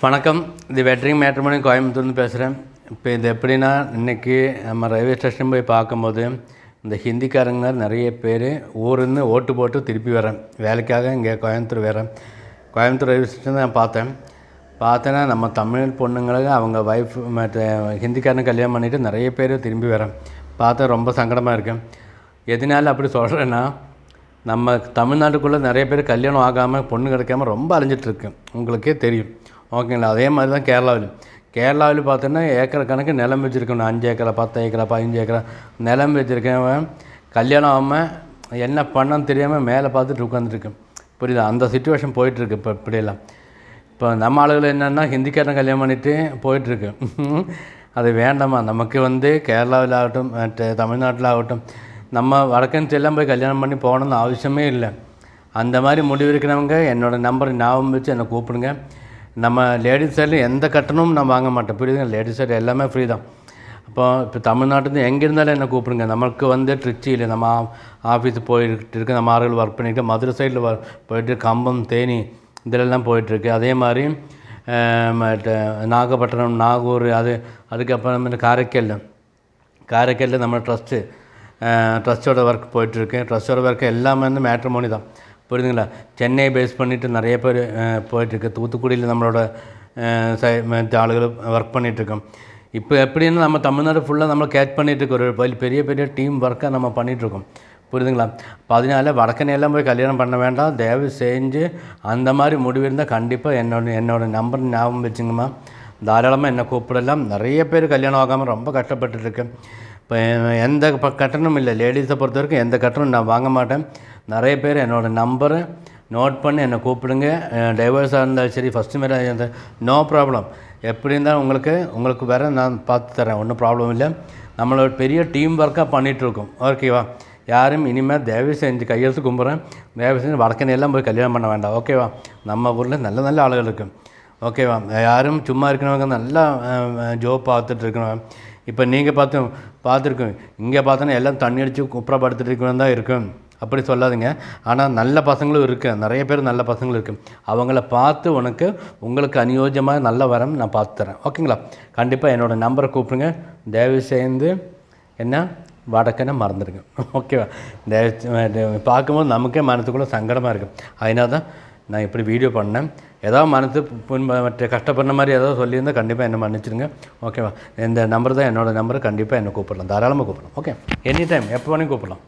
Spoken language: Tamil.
வணக்கம். இது வெட்ரிங் மேட்ரிமோனி கோயம்புத்தூர்னு பேசுகிறேன். இப்போ இது எப்படின்னா, இன்றைக்கி நம்ம ரயில்வே ஸ்டேஷன் போய் பார்க்கும்போது இந்த ஹிந்திக்காரங்க நிறைய பேர் ஊருன்னு ஓட்டு போட்டு திருப்பி வரேன். வேலைக்காக இங்கே கோயம்புத்தூர் வரேன். கோயம்புத்தூர் ரயில்வே ஸ்டேஷன் நான் பார்த்தேன்னா நம்ம தமிழ் பொண்ணுங்களுக்கு அவங்க ஒய்ஃப் மற்ற ஹிந்திக்காரனை கல்யாணம் பண்ணிவிட்டு நிறைய பேர் திரும்பி வரேன். பார்த்தா ரொம்ப சங்கடமாக இருக்கேன். எதனால அப்படி சொல்கிறேன்னா, நம்ம தமிழ்நாட்டுக்குள்ளே நிறைய பேர் கல்யாணம் ஆகாமல் பொண்ணு கிடைக்காமல் ரொம்ப அலைஞ்சிட்ருக்கு. உங்களுக்கே தெரியும். ஓகேங்களா? அதே மாதிரி தான் கேரளாவில் பார்த்தோன்னா ஏக்கர் கணக்கு நிலம் வச்சுருக்கேன். 5 ஏக்கரா 10 ஏக்கரா 15 ஏக்கரா நிலம் வச்சுருக்கேன். கல்யாணம் ஆகாமல் என்ன பண்ணன்னு தெரியாமல் மேலே பார்த்துட்டு உட்காந்துருக்கேன். புரியுதா? அந்த சிச்சுவேஷன் போயிட்டுருக்கு. இப்போ இப்படியெல்லாம் இப்போ நம்ம ஆளுகள் என்னென்னா ஹிந்திக்காரன் கல்யாணம் பண்ணிவிட்டு போயிட்டுருக்கு. அது வேண்டாமா? நமக்கு கேரளாவில் ஆகட்டும் தமிழ்நாட்டில் ஆகட்டும் நம்ம வடக்கன் எல்லாம் போய் கல்யாணம் பண்ணி போகணுன்னு அவசியமே இல்லை. அந்த மாதிரி முடிவு இருக்கிறவங்க என்னோடய நம்பர் ஞாபகம் வச்சு என்னை கூப்பிடுங்க. நம்ம லேடிஸ் சைடில் எந்த கட்டணமும் நான் வாங்க மாட்டேன். புரியுதுங்க? லேடிஸ் சைடு எல்லாமே ஃப்ரீ தான். இப்போ தமிழ்நாட்டில் எங்கே இருந்தாலும் என்ன கூப்பிடுங்க. நமக்கு ட்ரிச்சியில் நம்ம ஆஃபீஸு போயிட்டு இருக்குது. நம்ம ஆறுகள் ஒர்க் பண்ணிட்டு மதுரை சைடில் போயிட்டு கம்பம் தேனி இதிலெல்லாம் போயிட்டுருக்கு. அதே மாதிரி நாகப்பட்டினம் நாகூர் அதுக்கப்புறம் காரைக்காலில் நம்ம ட்ரஸ்ட்டோட ஒர்க் போயிட்டுருக்கு. ட்ரஸ்ட்டோட ஒர்க் எல்லாமே மேட்ரிமோனி தான். புரியுதுங்களா? சென்னை பேஸ் பண்ணிவிட்டு நிறைய பேர் போயிட்டுருக்கு. தூத்துக்குடியில் நம்மளோட ஆளுகள் ஒர்க் பண்ணிகிட்ருக்கோம். இப்போ எப்படின்னா நம்ம தமிழ்நாடு ஃபுல்லாக நம்ம கேட்ச் பண்ணிகிட்ருக்கோம். ஒரு பெரிய டீம் ஒர்க்காக நம்ம பண்ணிகிட்ருக்கோம். புரியுதுங்களா? இப்போ அதனால வடக்கனையெல்லாம் போய் கல்யாணம் பண்ண வேண்டாம். தயவு செஞ்சு அந்த மாதிரி முடிவு இருந்தால் கண்டிப்பாக என்னோட நம்பர் ஞாபகம் வச்சுங்கம்மா. தாராளமாக என்னை கூப்பிடலாம். நிறைய பேர் கல்யாணம் ஆகாமல் ரொம்ப கஷ்டப்பட்டுருக்கேன். இப்போ எந்த கட்டணமும் இல்லை. லேடிஸை பொறுத்த வரைக்கும் எந்த கட்டணம் நான் வாங்க மாட்டேன். நிறைய பேர் என்னோடய நம்பரை நோட் பண்ணி என்னை கூப்பிடுங்க. டைவர்ஸாக இருந்தாலும் சரி, ஃபஸ்ட்டு மேரேஜ் இருந்தால் நோ ப்ராப்ளம். எப்படி இருந்தாலும் உங்களுக்கு வேறு நான் பார்த்து தரேன். ஒன்றும் ப்ராப்ளம் இல்லை. நம்மளோட பெரிய டீம் ஒர்க்காக பண்ணிகிட்ருக்கோம். ஓகேவா? யாரும் இனிமேல் தயவு செஞ்சு கையெழுத்து கும்பிட்றேன். தயவு செஞ்சு வடக்கனையெல்லாம் போய் கல்யாணம் பண்ண வேண்டாம். ஓகேவா? நம்ம ஊரில் நல்ல ஆளுகள் இருக்குது. ஓகேவா? யாரும் சும்மா இருக்கிறவங்க நல்லா ஜோப் பார்த்துட்டு இருக்கிறவங்க. இப்போ நீங்கள் பார்த்துருக்கோம். இங்கே பார்த்தோன்னா எல்லாம் தண்ணி அடித்து குப்புறப்படுத்திட்டு இருக்கிறவங்க தான் இருக்கும். அப்படி சொல்லாதுங்க. ஆனால் நல்ல பசங்களும் இருக்குது. நிறைய பேர் நல்ல பசங்களும் இருக்குது. அவங்கள பார்த்து உங்களுக்கு அநியோஜ்யமாக நல்ல வரம் நான் பார்த்து தரேன். ஓகேங்களா? கண்டிப்பாக என்னோடய நம்பரை கூப்பிடுங்க. தயவு செய்து என்ன வடக்கனை மறந்துடுங்க. ஓகேவா? பார்க்கும்போது நமக்கே மனசுக்குள்ளே சங்கடமாக இருக்குது. அதனால தான் நான் இப்படி வீடியோ பண்ணேன். ஏதாவது மனசு மற்ற கஷ்டப்படுற மாதிரி ஏதாவது சொல்லியிருந்தால் கண்டிப்பாக என்னை மன்னிச்சிடுங்க. ஓகேவா? இந்த நம்பர் தான் என்னோடய நம்பர். கண்டிப்பாக என்னை கூப்பிடலாம். தாராளமாக கூப்பிடலாம். ஓகே? எனி டைம் எப்போ வேணும் கூப்பிடலாம்.